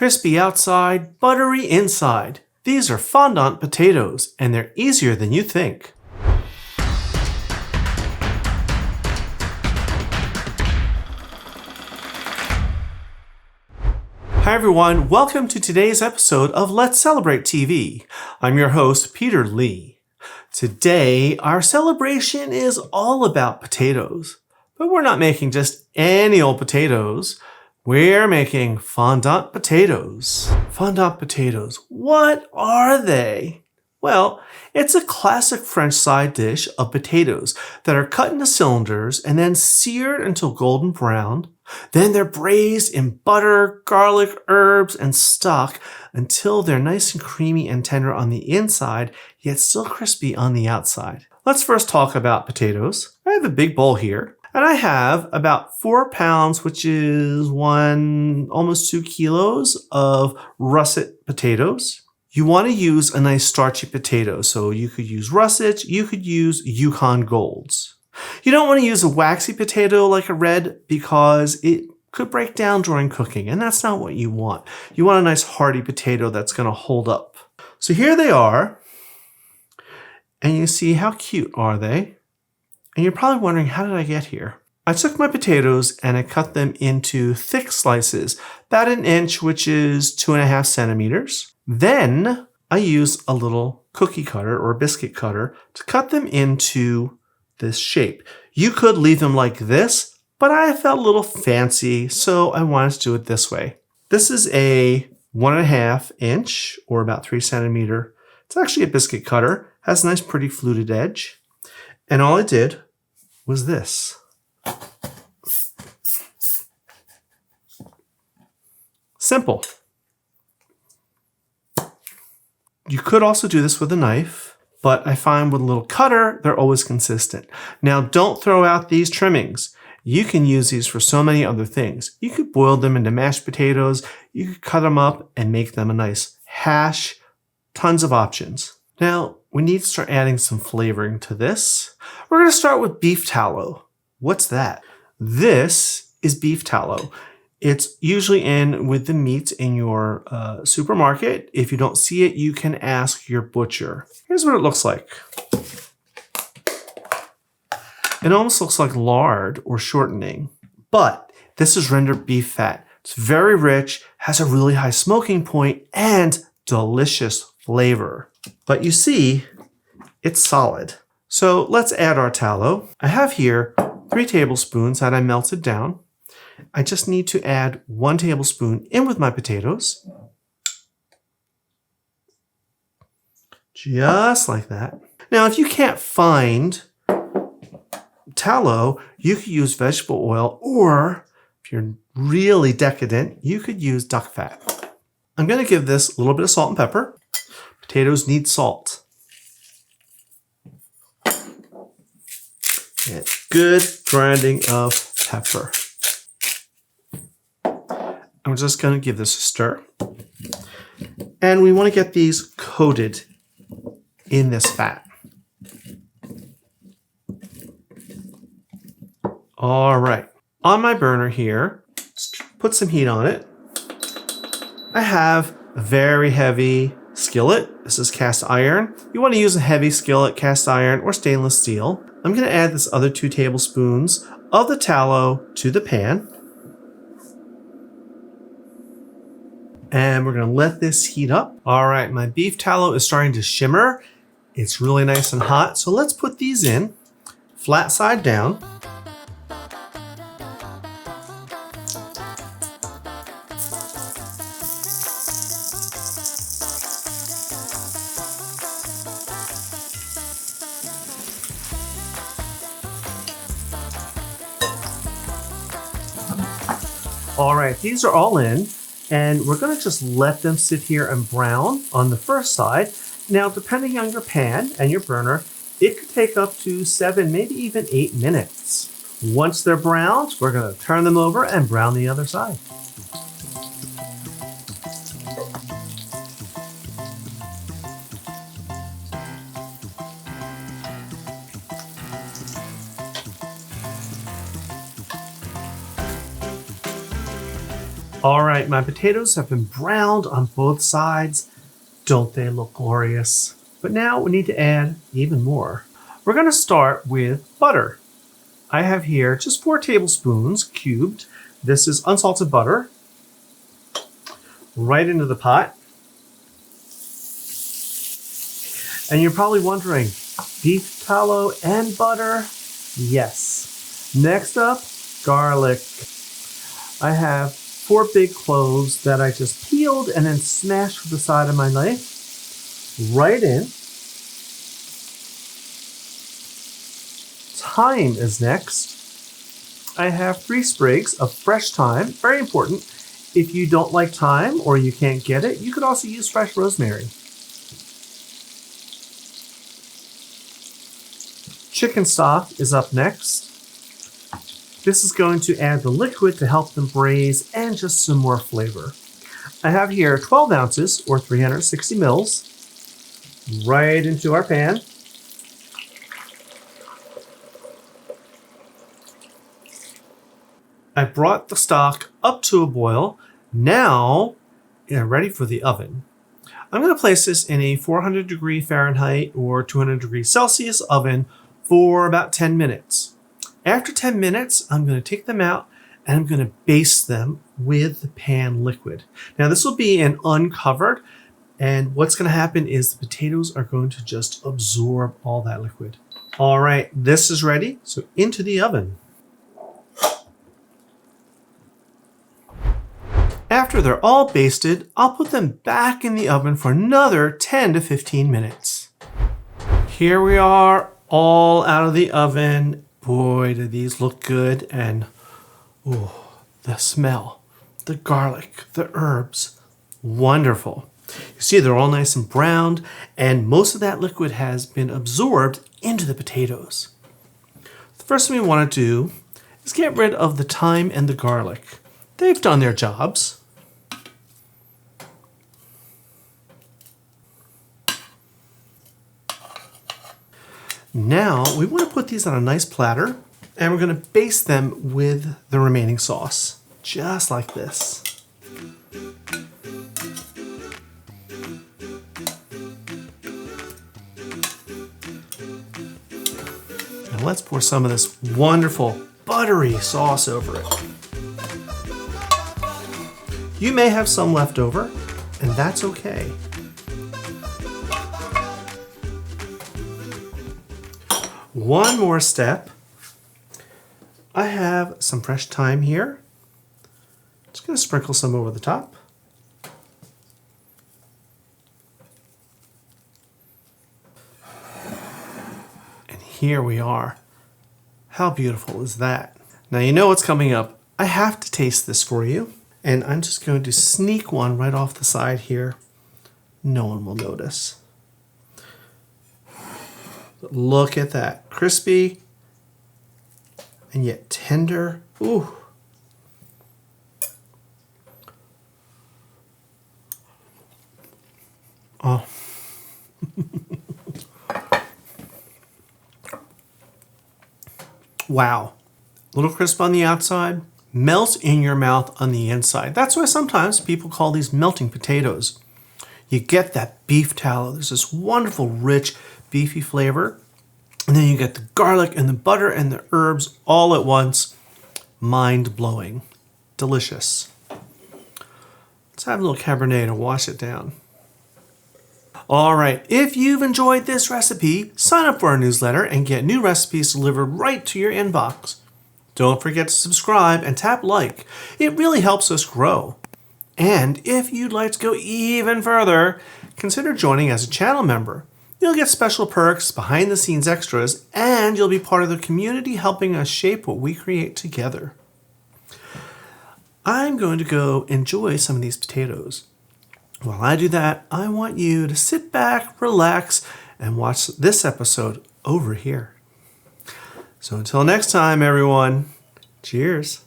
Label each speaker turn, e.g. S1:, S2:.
S1: Crispy outside, buttery inside. These are fondant potatoes, and they're easier than you think. Hi everyone, welcome to today's episode of Let's Celebrate TV. I'm your host, Peter Lee. Today, our celebration is all about potatoes. But we're not making just any old potatoes. We're making fondant potatoes. Fondant potatoes, what are they? Well, it's a classic French side dish of potatoes that are cut into cylinders and then seared until golden brown. Then they're braised in butter, garlic, herbs, and stock until they're nice and creamy and tender on the inside, yet still crispy on the outside. Let's first talk about potatoes. I have a big bowl here, and I have about 4 pounds, which is almost 2 kilos of russet potatoes. You want to use a nice starchy potato, so you could use russets, you could use Yukon golds. You don't want to use a waxy potato like a red because it could break down during cooking, and that's not what you want. You want a nice hearty potato that's going to hold up. So here they are, and you see how cute are they? And you're probably wondering, how did I get here? I took my potatoes and I cut them into thick slices, about 1 inch, which is 2.5 centimeters. Then I use a little cookie cutter or biscuit cutter to cut them into this shape. You could leave them like this, but I felt a little fancy, so I wanted to do it this way. This is a 1.5 inch or about 3 centimeter. It's actually a biscuit cutter, has a nice pretty fluted edge. And all I did was this. Simple. You could also do this with a knife, but I find with a little cutter, they're always consistent. Now, don't throw out these trimmings. You can use these for so many other things. You could boil them into mashed potatoes. You could cut them up and make them a nice hash. Tons of options. Now, we need to start adding some flavoring to this. We're going to start with beef tallow. What's that? This is beef tallow. It's usually in with the meat in your supermarket. If you don't see it, you can ask your butcher. Here's what it looks like. It almost looks like lard or shortening, but this is rendered beef fat. It's very rich, has a really high smoking point, and delicious flavor. But you see, it's solid. So let's add our tallow. I have here 3 tablespoons that I melted down. I just need to add 1 tablespoon in with my potatoes. Just like that. Now, if you can't find tallow, you could use vegetable oil, or if you're really decadent, you could use duck fat. I'm going to give this a little bit of salt and pepper. Potatoes need salt. And good grinding of pepper. I'm just going to give this a stir. And we want to get these coated in this fat. All right. On my burner here, put some heat on it. I have a very heavy skillet. This is cast iron. You want to use a heavy skillet, cast iron, or stainless steel. I'm going to add this other 2 tablespoons of the tallow to the pan. And we're going to let this heat up. All right, my beef tallow is starting to shimmer. It's really nice and hot. So let's put these in flat side down. All right, these are all in. And we're going to just let them sit here and brown on the first side. Now, depending on your pan and your burner, it could take up to 7, maybe even 8 minutes. Once they're browned, we're going to turn them over and brown the other side. All right, my potatoes have been browned on both sides. Don't they look glorious? But now we need to add even more. We're going to start with butter. I have here just 4 tablespoons cubed. This is unsalted butter. Right into the pot. And you're probably wondering, beef tallow and butter? Yes. Next up, garlic. I have 4 big cloves that I just peeled and then smashed with the side of my knife. Right in. Thyme is next. I have 3 sprigs of fresh thyme. Very important. If you don't like thyme or you can't get it, you could also use fresh rosemary. Chicken stock is up next. This is going to add the liquid to help them braise and just some more flavor. I have here 12 ounces or 360 mils right into our pan. I brought the stock up to a boil. Now, ready for the oven. I'm going to place this in a 400 degree Fahrenheit or 200 degrees Celsius oven for about 10 minutes. After 10 minutes, I'm going to take them out and I'm going to baste them with the pan liquid. Now this will be an uncovered, and what's going to happen is the potatoes are going to just absorb all that liquid. All right, this is ready, so into the oven. After they're all basted, I'll put them back in the oven for another 10 to 15 minutes. Here we are, all out of the oven. Boy, do these look good, and oh, the smell, the garlic, the herbs, wonderful. You see they're all nice and browned, and most of that liquid has been absorbed into the potatoes. The first thing we want to do is get rid of the thyme and the garlic. They've done their jobs. Now we want to put these on a nice platter, and we're going to baste them with the remaining sauce, just like this. Now let's pour some of this wonderful buttery sauce over it. You may have some left over, and that's okay. One more step. I have some fresh thyme here. Just going to sprinkle some over the top. And here we are. How beautiful is that? Now you know what's coming up. I have to taste this for you. And I'm just going to sneak one right off the side here. No one will notice. Look at that. Crispy and yet tender. Ooh. Oh. Wow. A little crisp on the outside, melts in your mouth on the inside. That's why sometimes people call these melting potatoes. You get that beef tallow. There's this wonderful, rich, beefy flavor. And then you get the garlic and the butter and the herbs all at once. Mind-blowing. Delicious. Let's have a little Cabernet to wash it down. All right, if you've enjoyed this recipe, sign up for our newsletter and get new recipes delivered right to your inbox. Don't forget to subscribe and tap like. It really helps us grow. And if you'd like to go even further, consider joining as a channel member. You'll get special perks, behind-the-scenes extras, and you'll be part of the community helping us shape what we create together. I'm going to go enjoy some of these potatoes. While I do that, I want you to sit back, relax, and watch this episode over here. So until next time, everyone, cheers.